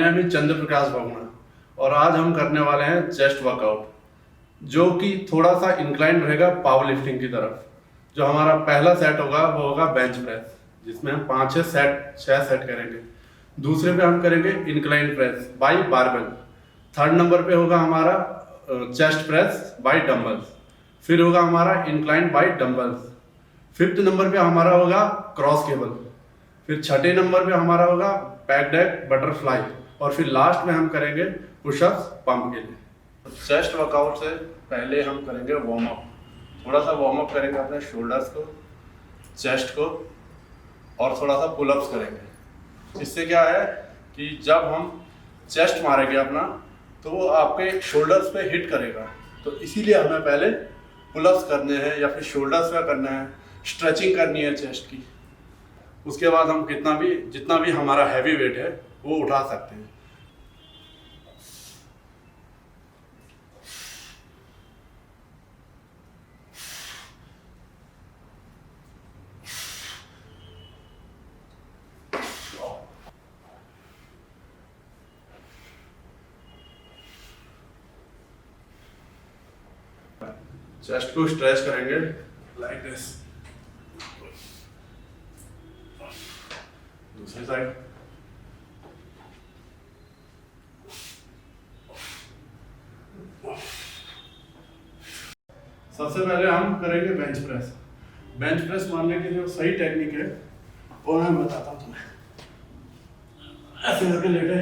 Name is चंद्र प्रकाश भावना और आज हम करने वाले हैं चेस्ट वर्कआउट, जो कि थोड़ा सा इंक्लाइन रहेगा पावर लिफ्टिंग की तरफ। जो हमारा पहला सेट होगा वो होगा बेंच प्रेस, जिसमें हम 6 सेट करेंगे। दूसरे पे हम करेंगे incline press by barbell. Third number पे होगा हमारा चेस्ट प्रेस बाय डंबल्स। फिर होगा हमारा incline by dumbbells. Fifth number पे हमारा होगा क्रॉस केबल। फिर छठे नंबर पे हमारा होगा बैक डेक बटरफ्लाई। और फिर लास्ट में हम करेंगे पुशअप्स पंप के लिए। चेस्ट वर्कआउट से पहले हम करेंगे वार्म अप। थोड़ा सा वार्म अप करेंगे अपने शोल्डर्स को, चेस्ट को, और थोड़ा सा पुलअप्स करेंगे। इससे क्या है कि जब हम चेस्ट मारेंगे अपना तो वो आपके शोल्डर्स पे हिट करेगा। तो इसीलिए हमें पहले पुलअप्स करने हैं या फिर शोल्डर्स पे करना है, स्ट्रेचिंग करनी है चेस्ट की। उसके बाद हम जितना भी हमारा हैवी वेट है वो उठा सकते हैं। चेस्ट को स्ट्रेच करेंगे लाइक दिस। दूसरी साइड। सबसे पहले हम करेंगे बेंच प्रेस। बेंच प्रेस मारने के लिए सही टेक्निक है और मैं बताता हूँ तुम्हें। ऐसे करके लेटे,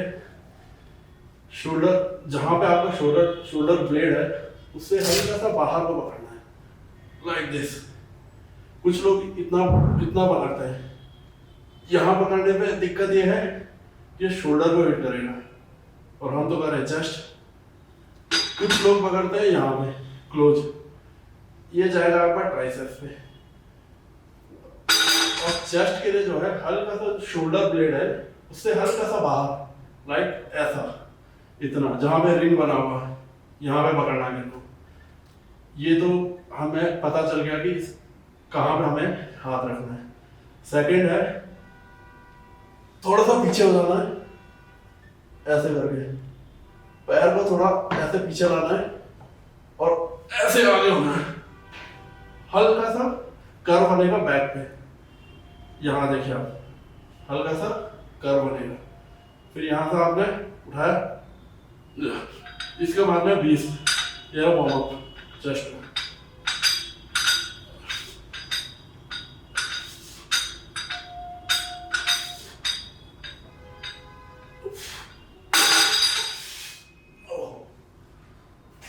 शोल्डर जहां पे आपका शोल्डर ब्लेड है उससे हल्का सा बाहर को पकड़ना है लाइक दिस। कुछ लोग इतना पकड़ते हैं। यहाँ पकड़ने पे दिक्कत ये है कि शोल्डर को हिट करेगा और हम तो कर रहे हैं चेस्ट। कुछ लोग पकड़ते हैं यहाँ पे क्लोज, ये जाएगा आपका ट्राइसेप्स पे। और चेस्ट के लिए जो है हल्का सा शोल्डर ब्लेड है उससे हल्का सा बाहर लाइक ऐसा, इतना जहाँ पे रिंग बना हुआ है यहाँ पे पकड़ना है मेरे को। ये तो हमें पता चल गया कि कहाँ पे हमें हाथ रखना है। सेकंड है थोड़ा सा पीछे हो जाना है, ऐसे करके पैर को थोड़ा ऐसे पीछे लाना है और ऐसे आगे होना है। हल्का सा कर्व बनेगा बैक पे, यहाँ देखिए आप, हल्का सा कर्व बनेगा। फिर यहाँ से आपने उठाया, इसके बाद में 20 यह वार्म अप चेस्ट में।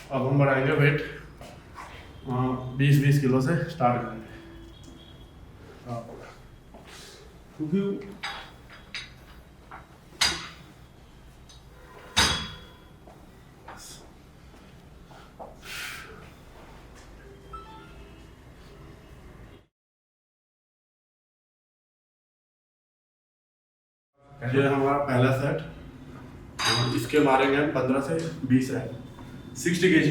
अब हम बढ़ाएंगे वेट, 20-20 किलो से स्टार्ट करेंगे। ये हमारा पहला सेट, और इसके मारेंगे हम 15 से 20 है 60 kg।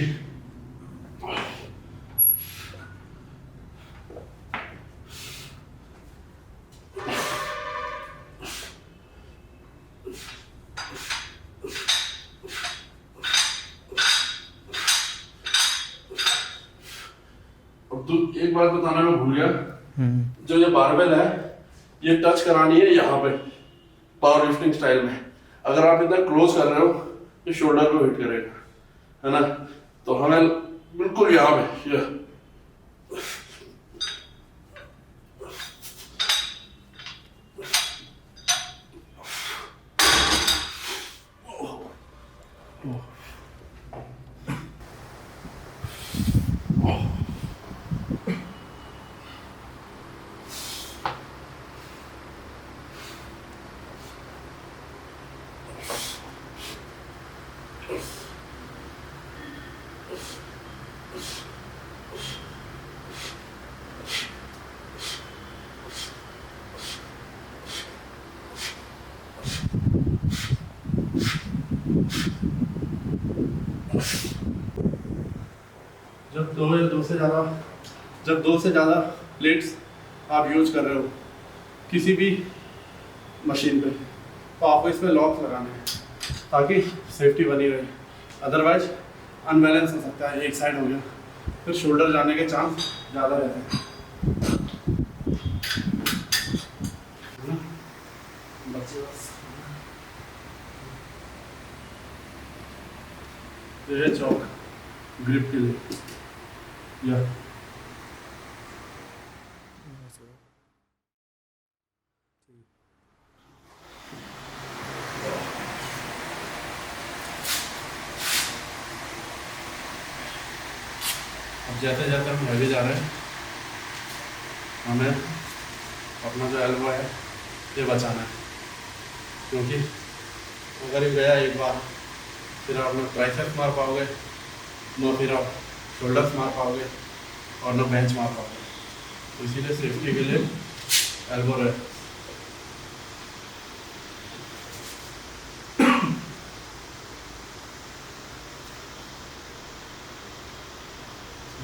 अब एक बात बताना मैं भूल गया, जो ये बारबेल है ये टच करानी है यहाँ पे पावर लिफ्टिंग स्टाइल में। अगर आप इतना क्लोज कर रहे हो तो शोल्डर को हिट करेगा, है ना। तो हमें बिल्कुल यहाँ पे ये जब दो से ज़्यादा प्लेट्स आप यूज कर रहे हो किसी भी मशीन पे, तो आपको इसमें लॉक लगाने हैं। ताकि सेफ्टी बनी रहे, अदरवाइज अनबैलेंस हो सकता है, एक साइड हो गया फिर शोल्डर जाने के चांस ज़्यादा रहते हैं। बच्चे बस ये चौक ग्रिप के लिए या अब जैसे जैसे हम हैवी जा रहे हैं हमें अपना जो एल्बो है ये बचाना है, क्योंकि अगर ये गया एक बार फिर आप ना ट्राइसेप्स मार पाओगे, ना फिर आप शोल्डर्स मार पाओगे और ना बेंच मार पाओगे। तो इसीलिए सेफ्टी के लिए एल्बो रहे।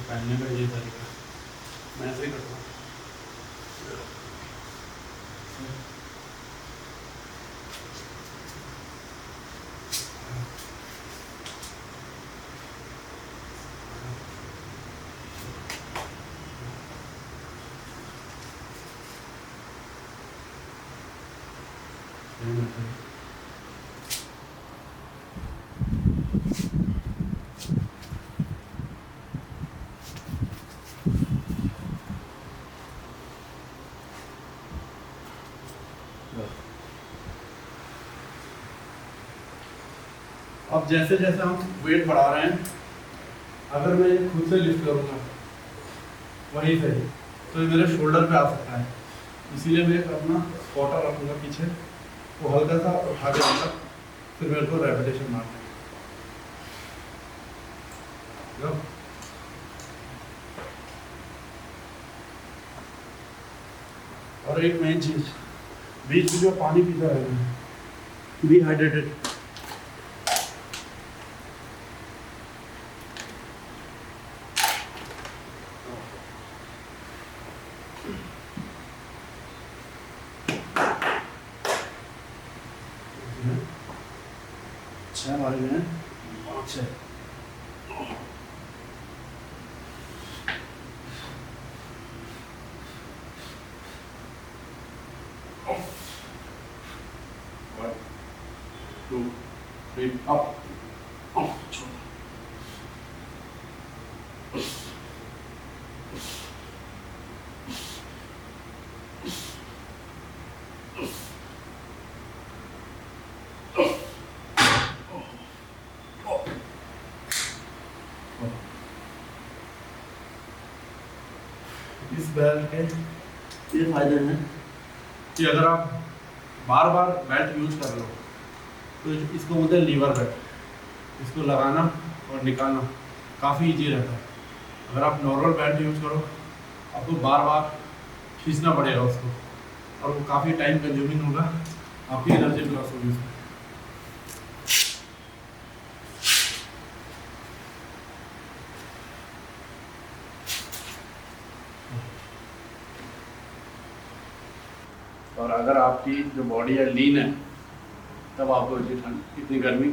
पहनने का ये तरीका मैं ऐसे ही करता हूँ। अब जैसे जैसे हम वेट बढ़ा रहे हैं, अगर मैं ये खुद से लिफ्ट करूँगा वहीं से तो ये मेरे शोल्डर पे आ सकता है, इसीलिए मैं अपना स्क्वाटर रखूँगा पीछे, वो हल्का सा उठा के दूँगा, फिर मेरे को रेपिटेशन मारना है। और एक मेन चीज, बीच में जो पानी पीता है, बी हाइड्रेटेड। छह मारे हैं, 5 6। Two, three, up. इस बेल्ट के ये फायदे हैं कि अगर आप बार बार बेल्ट यूज कर लो तो इसको बोलते हैं लीवर बेल्ट, इसको लगाना और निकालना काफ़ी इजी रहता है। अगर आप नॉर्मल बेल्ट यूज करो आपको बार बार खींचना पड़ेगा उसको, और वो काफ़ी टाइम कंज्यूमिंग होगा, आपकी एनर्जी लॉस होगी उसमें। और अगर आपकी जो बॉडी है लीन है तब आपको इतनी गर्मी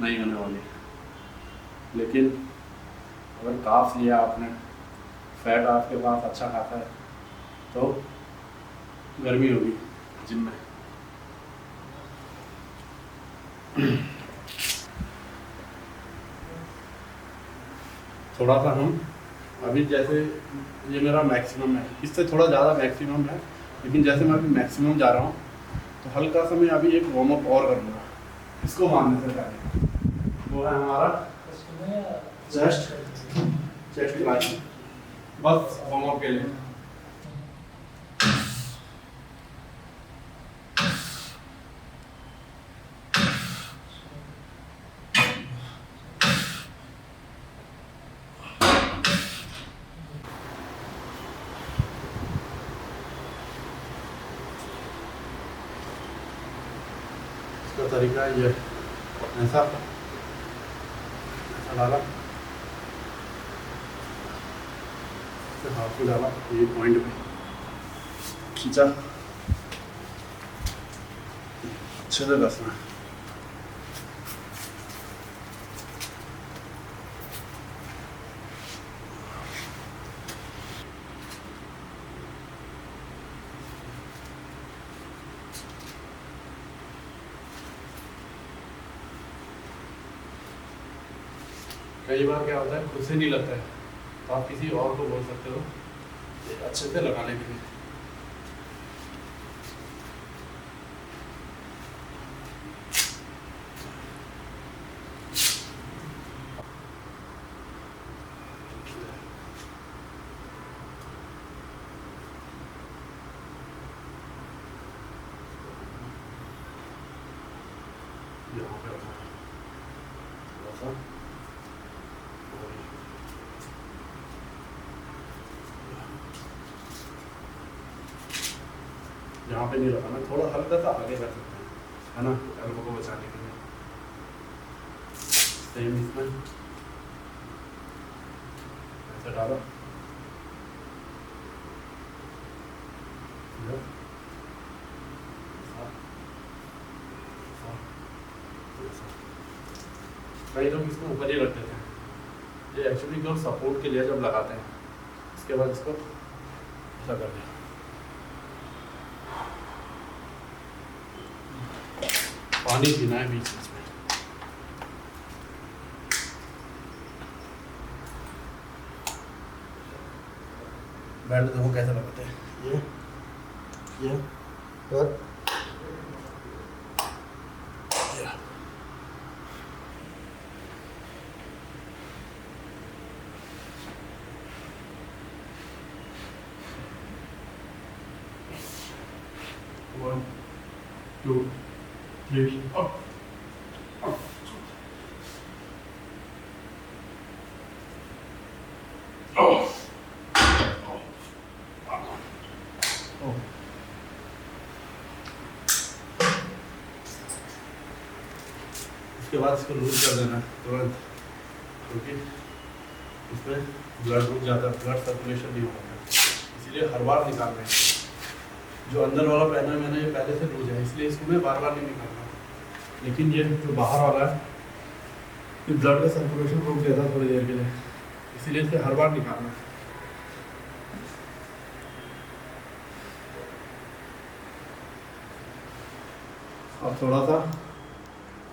नहीं होने वाली। लेकिन अगर काफ लिया आपने, फैट आपके पास अच्छा खासा है तो गर्मी होगी जिम में। थोड़ा सा हम अभी जैसे ये मेरा मैक्सिमम है, इससे थोड़ा ज़्यादा मैक्सिमम है, लेकिन जैसे मैं अभी मैक्सिमम जा रहा हूँ तो हल्का सा मैं अभी एक वार्म अप और कर लूँगा इसको मारने से पहले। वो है हमारा चेस्ट क्लाइंब, बस वार्म अप के लिए। इसका तरीका ये ऐसा डाला, हाथ को डाला, ये पॉइंट पे खींचा, अच्छे से कसना है। कई बार क्या होता है खुद से नहीं लगता है, तो आप किसी और को बोल सकते हो ये अच्छे से लगाने के लिए। यहाँ पे रखना है थोड़ा सा, और यहाँ पे नहीं लगाना, थोड़ा हल्का सा आगे रख सकते हैं, है ना, एल्बो को बचाने के लिए। सेम इसमें ऐसे डालो, ये, ऐसा, ऐसा, ऐसा। कई लोग इसको ऊपर ही रख देते हैं, ये एक्चुअली जो सपोर्ट के लिए जब लगाते हैं, इसके बाद इसको ऐसा कर दें। पानी पीना है बीच बीच में। बैठ देखो कैसे लगाते हैं, ये और ये। One, two, three, up, up. Oh. उसके बाद इसको लूज कर देना तुरंत, क्योंकि इसमें ब्लड रुक जाता है, ब्लड सर्कुलेशन नहीं होता, इसीलिए हर बार निकालना है। जो अंदर वाला पहना है मैंने, ये पहले से लूज है, इसलिए इसको मैं बार बार नहीं निकालना। लेकिन ये जो बाहर वाला है, ये ब्लड का सर्कुलेशन रुक जाता है थोड़ी देर के लिए, इसीलिए इसे हर बार निकालना है। अब थोड़ा सा,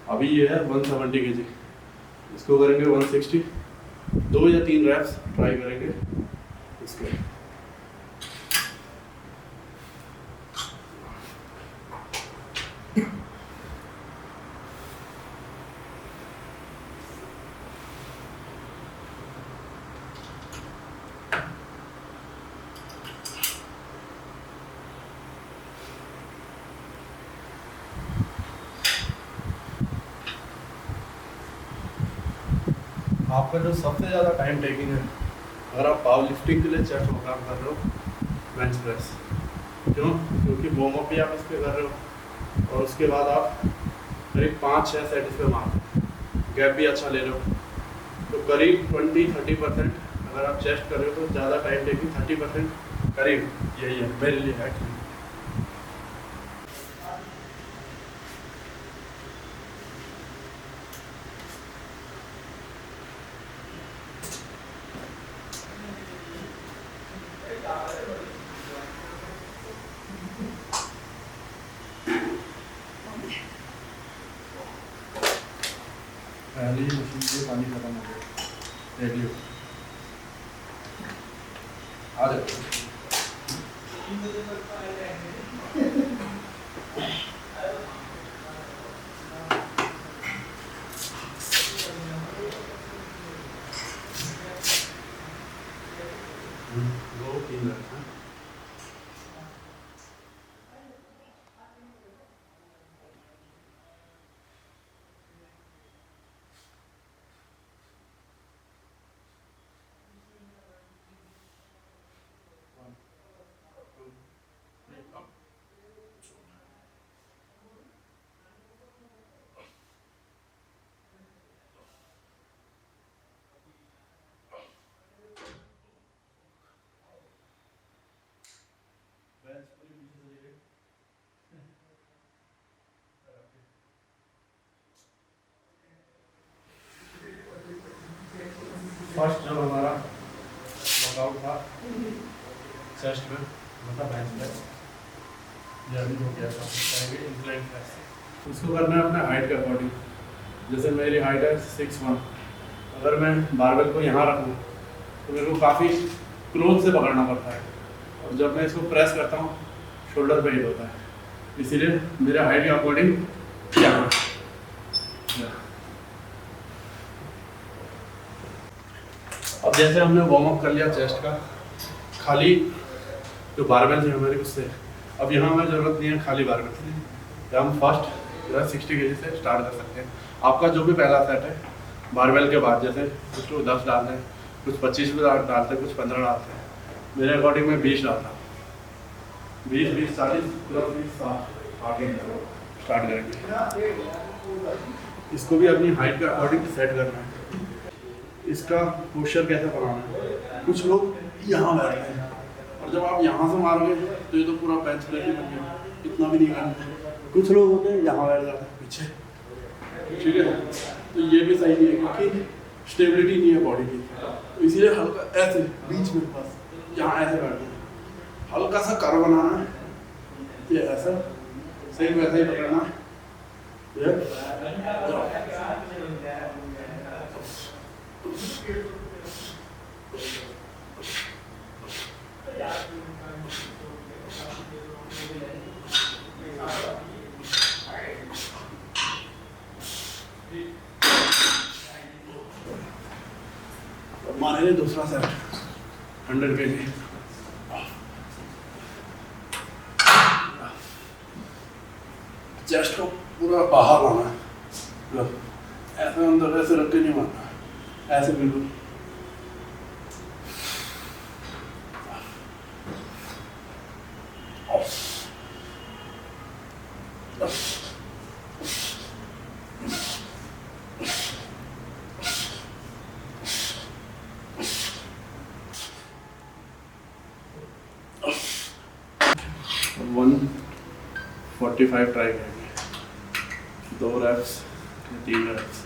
अभी ये है 170 kg, इसको करेंगे 160, 2 या 3 रैप्स ट्राई करेंगे इसके। आपका जो सबसे ज़्यादा टाइम टेकिंग है, अगर आप पावर लिफ्टिंग के लिए चेस्ट वर्कआउट कर रहे हो, बेंच प्रेस। क्यों? क्योंकि वार्म अप भी आप इस पर कर रहे हो, और उसके बाद आप करीब 5-6 सेट इस पर मारते हो, गैप भी अच्छा ले रहे हो, तो करीब 20-30% अगर आप चेस्ट कर रहे हो तो ज़्यादा टाइम टेकिंग 30% करीब यही है मेरे लिए एक्चुअली। पहले ही मशीन से पानी खत्म हो गया, देख लियो, आ जाओ। दो 3 रखना। फर्स्ट जो हमारा वर्कआउट था चेस्ट में, मतलब बेंच प्रेस, ये अभी हो गया था, करेंगे इंक्लाइन प्रेस। उसको करना है अपने हाइट के अकॉर्डिंग। जैसे मेरी हाइट है 6'1", अगर मैं बारबेल को यहाँ रखूँ तो मेरे को काफ़ी क्लोज से पकड़ना पड़ता है, और जब मैं इसको प्रेस करता हूँ शोल्डर पे हिट होता है, इसीलिए मेरे हाइट के अकॉर्डिंग यहाँ। अब जैसे हमने वार्म अप कर लिया चेस्ट का, खाली जो बारबेल थे हमारे उससे, अब यहाँ हमें ज़रूरत नहीं है खाली बारबेल से। हम फर्स्ट जो है 60 kg से स्टार्ट कर सकते हैं। आपका जो भी पहला सेट है बारबेल के बाद, जैसे कुछ लोग 10 डालते हैं, कुछ 25 भी डालते हैं, कुछ 15 डालते हैं। मेरे अकॉर्डिंग मैं 20 डालता हूँ। 20, 20, 40 प्लस 20, 60 स्टार्ट करेंगे। इसको भी अपनी हाइट के अकॉर्डिंग सेट करना है। इसका पोस्चर कैसे बनाना है, कुछ लोग यहाँ बैठते हैं और जब आप यहाँ से मारोगे तो ये तो पूरा बेंच प्रेस ही बन गया, इतना भी नहीं करना। कुछ लोग होते हैं यहाँ बैठ जाते हैं पीछे, ठीक है, तो ये भी सही नहीं है क्योंकि स्टेबिलिटी नहीं है बॉडी की। तो इसीलिए हल्का ऐसे बीच में बस यहाँ ऐसे बैठना है, हल्का सा कर्व बनाना है, ये ऐसा सही वैसा ही पकड़ना है। मानेंगे दूसरा सेट 100 kg। चेस्ट को पूरा बाहर लाना है, ऐसे अंदर ऐसे रख के नहीं मारना, ऐसे बिल्कुल। वन 45 ट्राई करेंगे, 2 reps, 3 reps।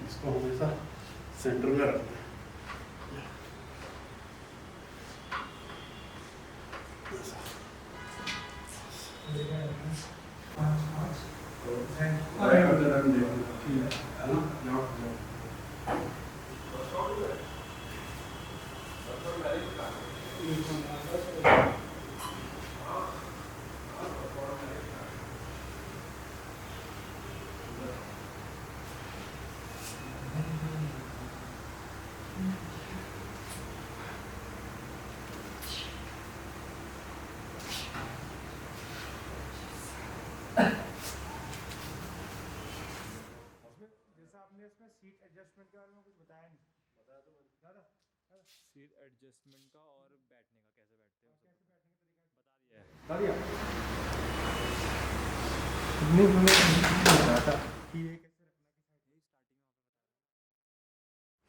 इसको हमेशा सेंटर में रखना है। इसमें सीट एडजस्टमेंट के बारे में कुछ बताया नहीं। बताया तो ज़्यादा सीट एडजस्टमेंट का और बैठने का कैसे बैठते हैं कैसे बैठने का तरीका बता दिया है। नहीं हमें बताया था कि ये कैसे रखना कि साइड यही स्टार्टिंग में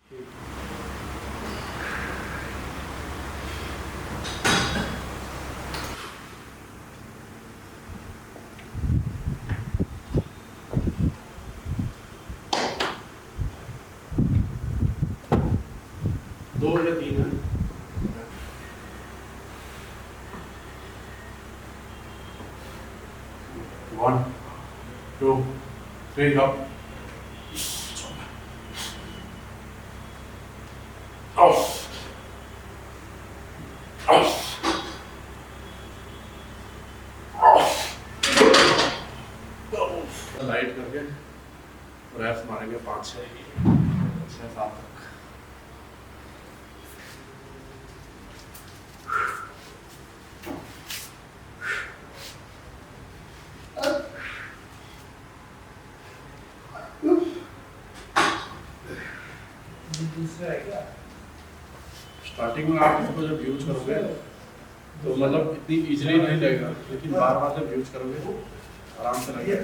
ठीक। दो या तीन है। 1, 2, 3 up। लाइट करके रैप्स मारेंगे 5 6 7 तक। स्टार्टिंग में आप इसको जब यूज करोगे तो मतलब इतनी इजीली नहीं लगेगा, लेकिन बार बार जब यूज करोगे आराम से लगेगा।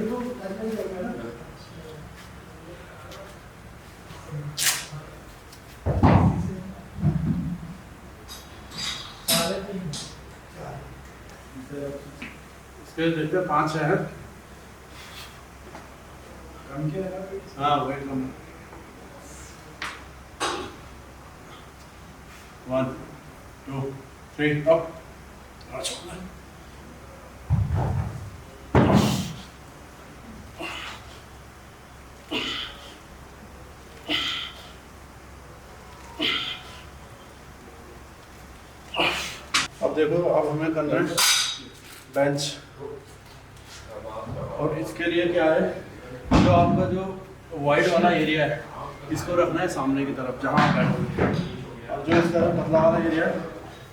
इसके देखते 5-6 हैं। कम के लगा फिर? हाँ वेट कम। 1 2 3 अप। अब देखो, अब हमें करना है बेंच। और इसके लिए क्या है, जो आपका जो वाइड वाला एरिया है इसको रखना है सामने की तरफ जहाँ आप बैठोगे। और जो इस तरफ पतला वाला एरिया है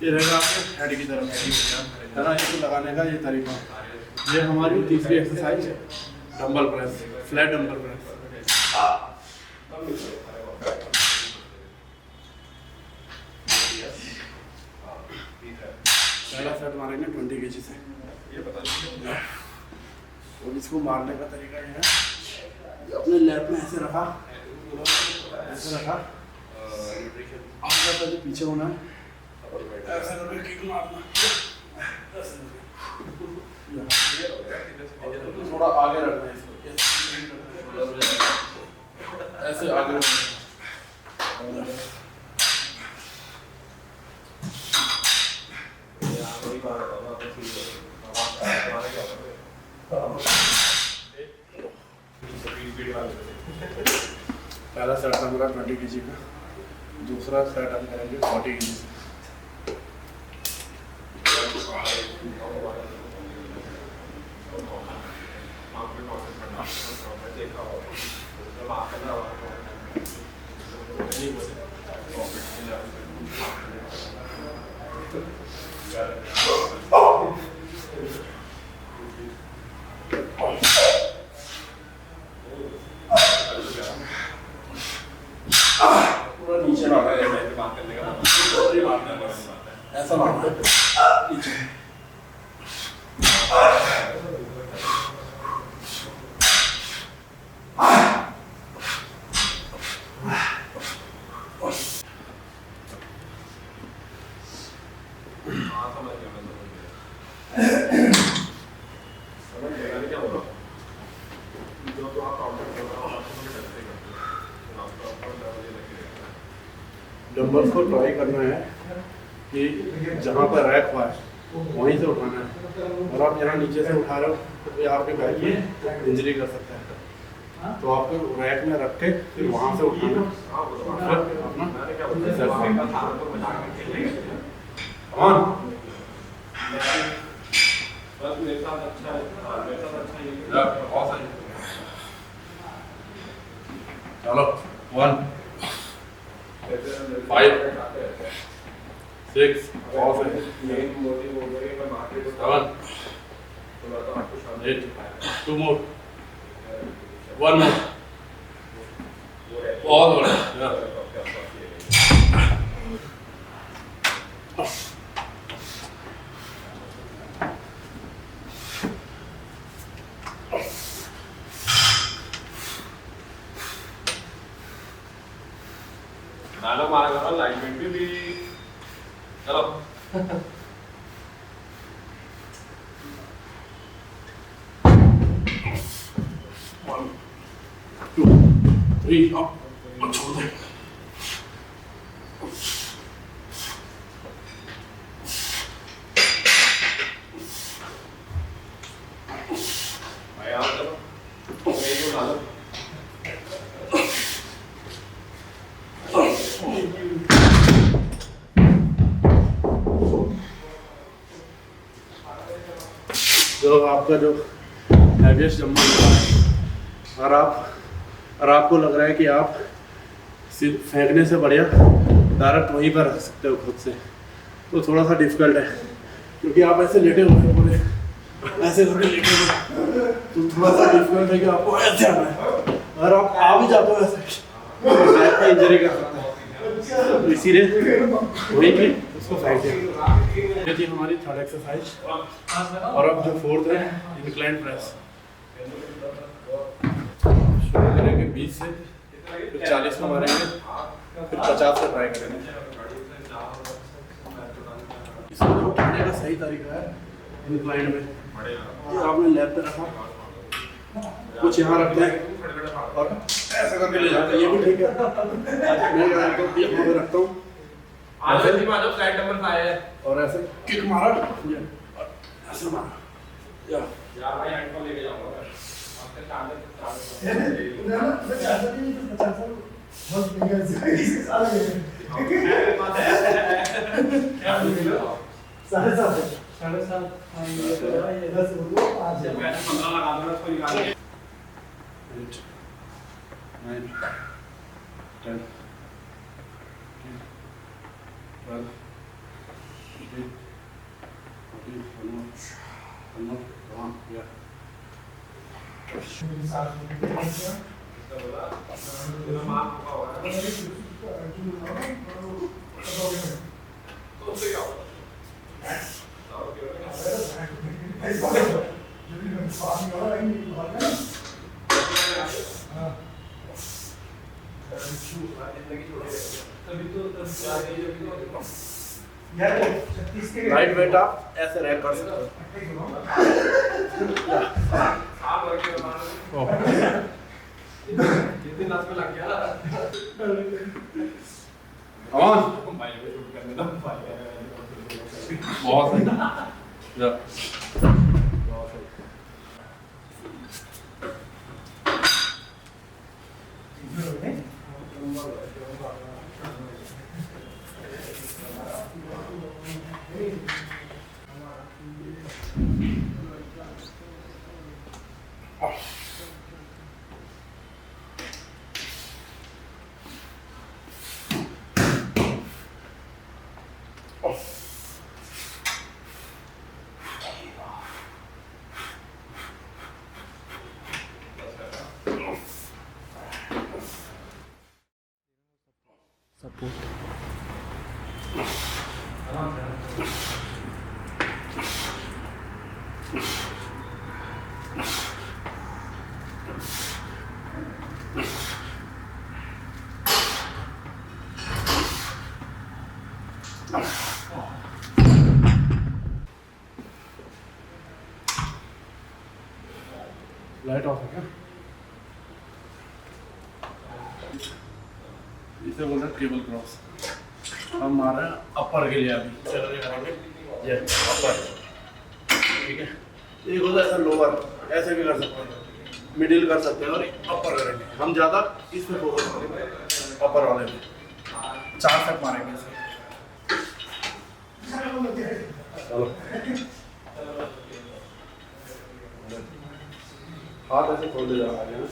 ये रहेगा आपके हेड की तरफ, है ना। इसको लगाने का ये तरीका। ये हमारी तीसरी एक्सरसाइज है, dumbbell press, flat dumbbell press. पहला सेट मारेंगे 20 kg से। और इसको मारने का तरीका ये है, अपने लेफ्ट में ऐसे रखा, ऐसे रखा, पहले पीछे होना है, ऐसे करके किक मारना, थोड़ा आगे रखना है इसको, ऐसे आगे रखना। पहला सेट था मेरा 20 kg का, दूसरा सेट हम करेंगे 40 kg से। पूरा नीचे मारना है, ऐसा मारना है नीचे। डंबल्स को ट्राई करना है कि जहाँ पर रैक हुआ है वहीं से उठाना है। और आप यहाँ नीचे से उठा रहे हो तो ये आपके बैक में इंजरी कर सकता है। तो आपको रैक में रख के फिर वहाँ से उठाना, फिर अपना चलो 1 5 6 7 8 2 more 1 more all over नाटक मारा करो, अलाइनमेंट भी चलो। 1 2 3 अप, छोड़ दे। भाई आओ चलो, मेरी उठा लो। जो आपका जो हैवीएस्ट जम्मा है और आपको लग रहा है कि आप सिर्फ फेंकने से बढ़िया डायरेक्ट वहीं पर रख सकते हो खुद से, तो थोड़ा सा डिफिकल्ट है क्योंकि आप ऐसे लेटे हुए हैं पूरे, ऐसे करके लेटे हुए, तो थोड़ा सा डिफिकल्ट है कि आपको ऐसे आना है। अगर आप आ भी जाते हो ऐसे तो बैक में इंजरी कर सकता है, तो इसीलिए वहीं पे उसको फेंक दिया। ये थी हमारी थर्ड एक्सरसाइज। और अब जो फोर्थ है इंक्लाइन प्रेस, शुरू करेंगे 20 से, फिर 40 में मारेंगे, फिर 50 से ट्राई करेंगे। इसको सही तरीका है इंक्लाइन में। ये आपने लेफ्ट पे रखा, कुछ यहाँ रखते हैं और ऐसा करके ले जाते हैं, ये भी ठीक है। मैं यहाँ पे रखता हूँ फ्लाइट नंबर 5 है और ऐसे किक मारा, ये ऐसे मारा या यार भाई हेडफोन लेके जाऊंगा आपके सामने साढ़े सात ये 10 रुपये 5 मैंने 15 लगा दूंगा उसको निकाल के 8 9 10 12 13 14 15 16 राइट वेट आप ऐसे रैक कर सकते हो। जिस दिन नाच में लग गया ऑन भाई को शूट करने दो बहुत सही या लाइट ऑफ है क्या? इसे बोलते हैं केबल क्रॉस। हम मार रहे हैं अपर के लिए, अभी चल रहे करेंगे ये अपर, ठीक है। एक होता है ऐसा लोअर, ऐसे भी कर सकते हैं, मिडिल कर सकते हैं और अपर करेंगे। हम ज़्यादा इस पे फोकस करेंगे, अपर वाले में 4 सेट मारेंगे इसे। चलो हाथ ऐसे खोल दे जाओ आगे ना।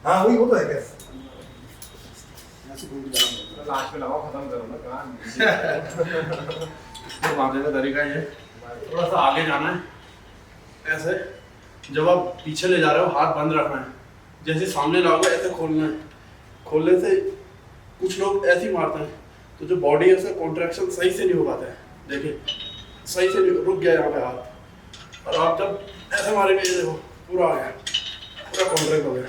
हाँ वही वो तो है क्या लास्ट में लगाओ खत्म करो ना कहां तो मारने का तरीका ये, थोड़ा सा आगे जाना है ऐसे। जब आप पीछे ले जा रहे हो हाथ बंद रखना है, जैसे सामने लाओगे ऐसे खोलना है। खोलने से कुछ लोग ऐसे ही मारते हैं तो जो बॉडी है उसका कॉन्ट्रैक्शन सही से नहीं हो पाता है। देखिए सही से नहीं, रुक गया यहाँ पे हाथ, और आप जब ऐसे मारेंगे ये देखो पूरा आ गया, पूरा कॉन्ट्रैक्ट हो गया।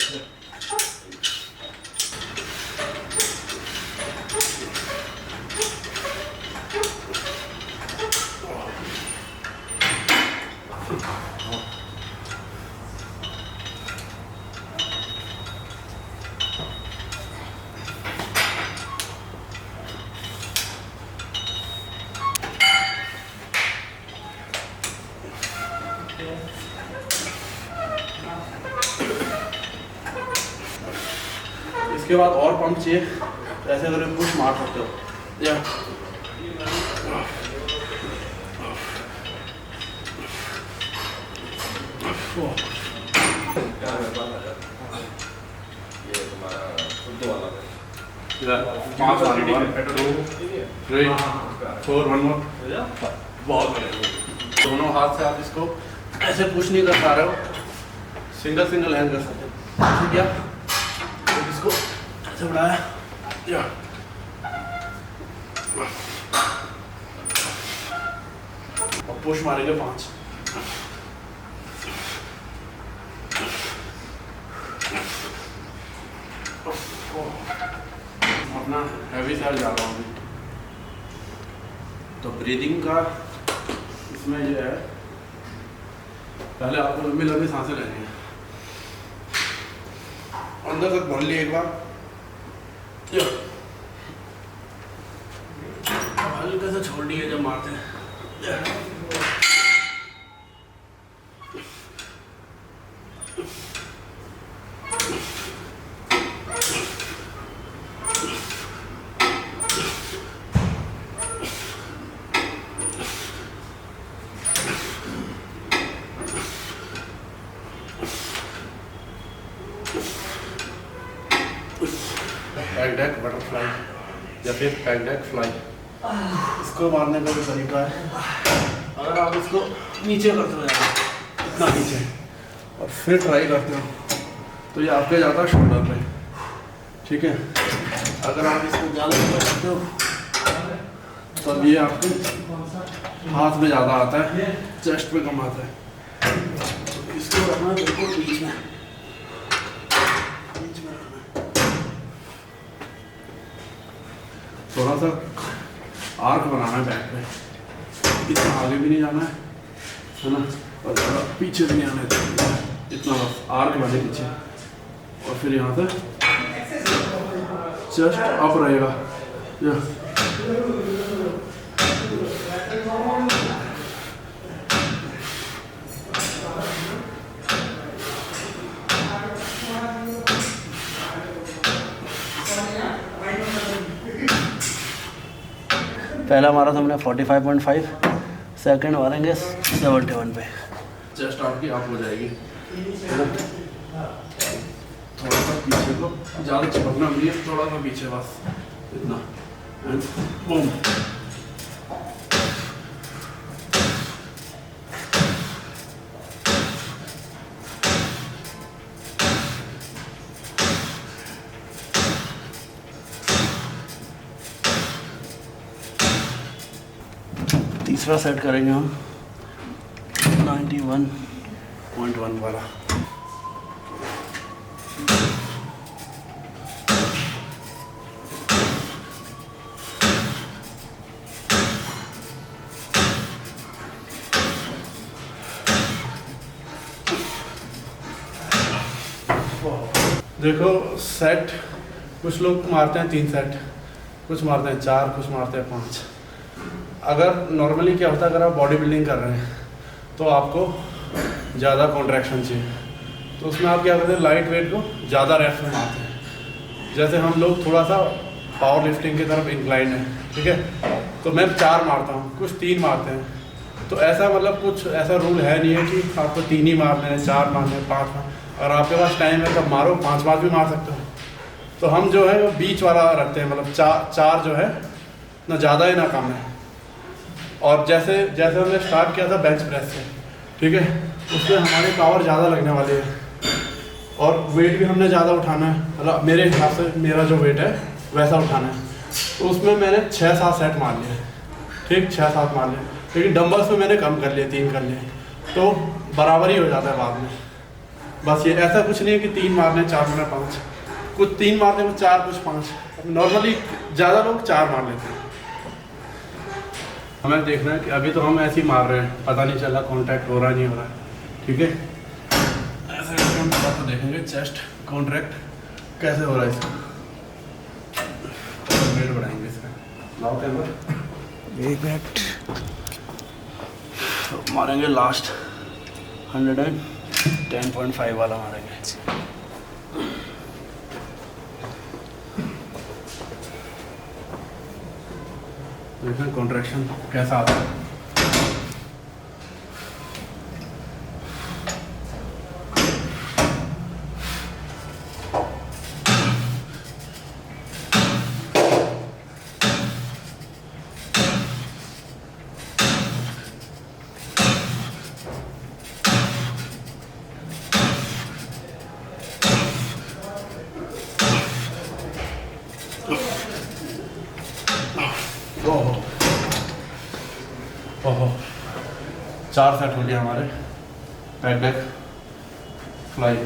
इसके बाद और पंप चाहिए, ऐसे अगर पुश मार सकते हो या ये तुम्हारा खुद वाला है 5 1 2 3 4 1 more। बहुत बढ़िया। दोनों हाथ से आप इसको ऐसे पुश नहीं कर पा रहे हो, सिंगल हैंड कर सकते हो। ठीक है, तो इसको ऐसे बढ़ाया या और पुश मारेंगे 5। अपना हैवी साइड जा रहा हूँ तो ब्रीदिंग का इसमें ये है, पहले आपको लंबी लंबी सांसें लेनी है, अंदर तक भर ली एक बार, हल्का सा छोड़ दिए जब मारते हैं। पैक डेक बटरफ्लाई या फिर पैक डेक फ्लाई, इसको मारने का भी तरीका है। अगर आप इसको नीचे करते हो इतना नीचे और फिर ट्राई करते हो तो ये आपके जाता है शोल्डर पे, ठीक है। अगर आप इसको ज़्यादा ऊपर करते हो तब ये आपके हाथ में ज़्यादा आता है, चेस्ट पे कम आता है। तो इसको रखना बिल्कुल बीच में थोड़ा सा आर्क बनाना है बैक पे, इतना आगे भी नहीं जाना है ना, और ज़्यादा पीछे भी नहीं आना है, इतना बस आर्क बने पीछे। और फिर यहाँ से चेस्ट अप रहेगा या पहला मारा था हमने 45.5, सेकंड मारेंगे 71 पे। चेस्ट आपकी आप हो जाएगी, थोड़ा सा पीछे को, ज़्यादा चिपकना नहीं है, थोड़ा सा पीछे बस इतना, एंड बूम। तीसरा सेट करेंगे हम 91.1 वाला। देखो सेट कुछ लोग मारते हैं 3 सेट, कुछ मारते हैं 4, कुछ मारते हैं 5। अगर नॉर्मली क्या होता है, अगर आप बॉडी बिल्डिंग कर रहे हैं तो आपको ज़्यादा कॉन्ट्रैक्शन चाहिए, तो उसमें आप क्या करते हैं, लाइट वेट को ज़्यादा रेप्स में मारते हैं। जैसे हम लोग थोड़ा सा पावर लिफ्टिंग की तरफ इंक्लाइन है, ठीक है, तो मैं 4 मारता हूँ, कुछ 3 मारते हैं। तो ऐसा मतलब कुछ ऐसा रूल है नहीं है कि आपको 3 ही मारने हैं, 4 मारने हैं, 5 मारने, अगर आपके पास टाइम है तब मारो, 5 भी मार सकते हो। तो हम जो है वो बीच वाला रखते हैं, मतलब 4 जो है ना ज़्यादा है ना कम है। और जैसे जैसे हमने स्टार्ट किया था बेंच प्रेस से, ठीक है, उसमें हमारी पावर ज़्यादा लगने वाली है और वेट भी हमने ज़्यादा उठाना है, मतलब मेरे हिसाब से मेरा जो वेट है वैसा उठाना है। तो उसमें मैंने 6-7 सेट मार लिए, ठीक, 6-7 मार लिए, लेकिन डंबल्स में मैंने कम कर लिए, 3 कर लिए, तो बराबर ही हो जाता है बाद में। बस ये ऐसा कुछ नहीं है कि 3 मारने 4 मारने 5, कुछ 3 मारने में 4, कुछ 5। नॉर्मली ज़्यादा लोग 4 मार लेते हैं। हमें देखना है कि अभी तो हम ऐसे ही मार रहे हैं, पता नहीं चला कॉन्टैक्ट हो रहा नहीं हो रहा है, ठीक है। ऐसे करके हम थोड़ा सा देखेंगे चेस्ट कॉन्ट्रैक्ट कैसे हो रहा है इसका, और वेट बढ़ाएंगे इसका। लाओ कैमरा, 1 मिनट। तो मारेंगे लास्ट 110.5 वाला मारेंगे। देखें कॉन्ट्रैक्शन कैसा आता है। ओहो ओहो 4 सेट हो गया हमारे pad back fly.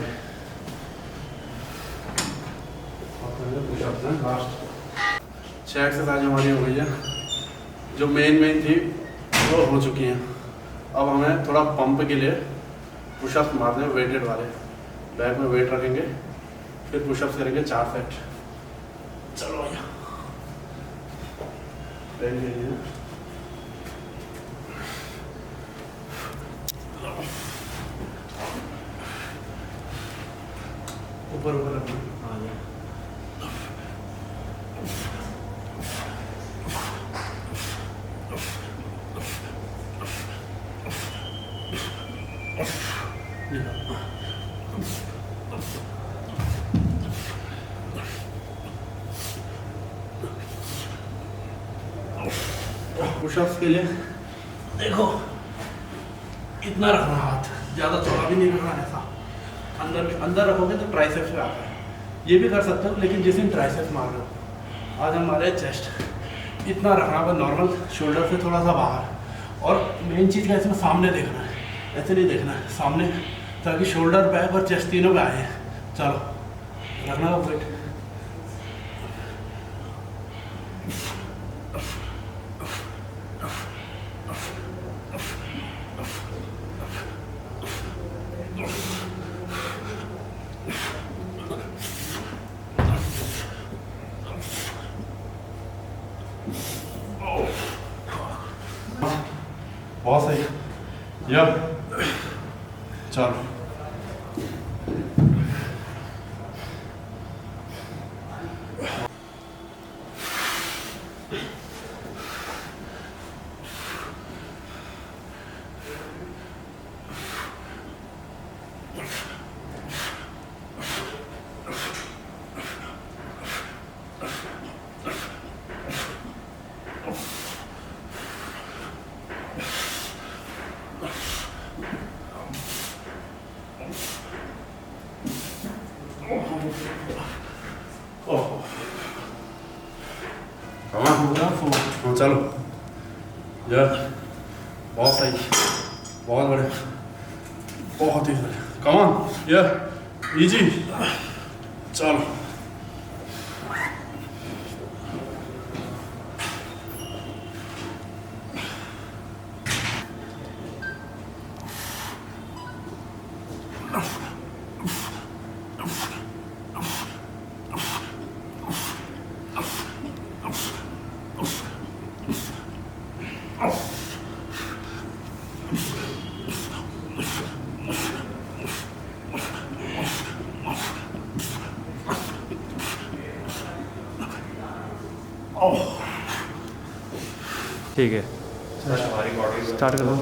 Last 6 exercise हमारी हो गई है, जो मेन थी वो हो चुकी हैं। अब हमें थोड़ा पंप के लिए पुशअप्स मारने हैं, वेटेड वाले। बैक में वेट रखेंगे, फिर पुशअप्स करेंगे 4 सेट। चलो भैया पहन लीजिए। ऊपर ऊपर रखना। पुशअप्स के लिए देखो इतना रखना, हाथ ज़्यादा चौड़ा भी नहीं रखना, ऐसा अंदर रखोगे तो ट्राइसेप्स पे आता है। ये भी कर सकते हो, लेकिन जिस दिन ट्राइसेप्स मार रहे हो। आज हमारे चेस्ट इतना रखना है, नॉर्मल शोल्डर से थोड़ा सा बाहर। और मेन चीज़ क्या, इसमें सामने देखना है, ऐसे नहीं देखना है, सामने, ताकि शोल्डर बैक और चेस्ट तीनों पे आए। चलो रखना है वेट। बहुत सही, चलो चलो यार, बहुत सही, बहुत बढ़िया, बहुत ही बढ़िया। कम ऑन यार, इजी। चलो ठीक है, स्टार्ट कर दो।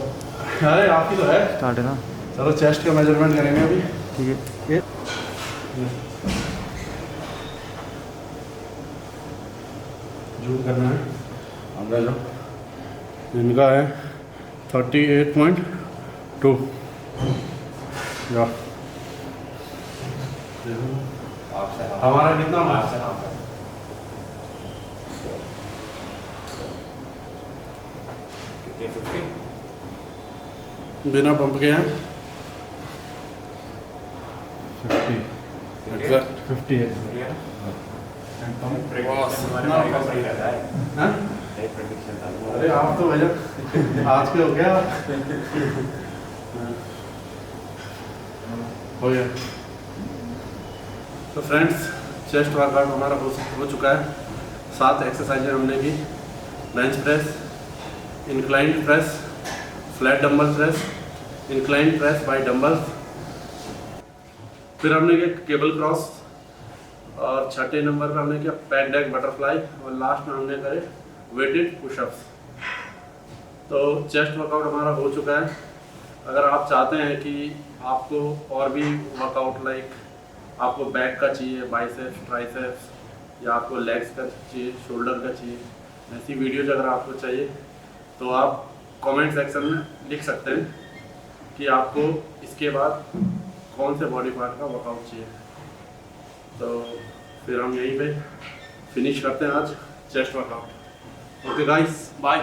अरे आपकी तो है, स्टार्ट है ना? चलो चेस्ट का मेजरमेंट करेंगे अभी। ठीक है, जूम करना है, अंदर जाओ। इनका है 38.2 या हमारा कितना मार्क्स है? बिना पंप के हैं 50 है। अरे आप तो भैया आज के हो गया, हो गया। तो फ्रेंड्स, चेस्ट वर्कआउट हमारा हो चुका है। 7 एक्सरसाइजें हमने की। Bench press, inclined press, flat dumbbell press, inclined press by dumbbells, फिर हमने किया केबल क्रॉस, और छठे नंबर पे हमने किया पैड डेक बटरफ्लाई, और लास्ट में हमने करे वेटेड पुशअप्स। तो चेस्ट वर्कआउट हमारा हो चुका है। अगर आप चाहते हैं कि आपको और भी वर्कआउट लाइक आपको बैक का चाहिए, बाइसेप्स, ट्राइसेप्स, या आपको लेग्स का चाहिए, शोल्डर का चाहिए, ऐसी वीडियोज अगर आपको चाहिए तो आप कमेंट सेक्शन में लिख सकते हैं कि आपको इसके बाद कौन से बॉडी पार्ट का वर्कआउट चाहिए। तो फिर हम यहीं पे फिनिश करते हैं आज chest workout. Okay guys, bye.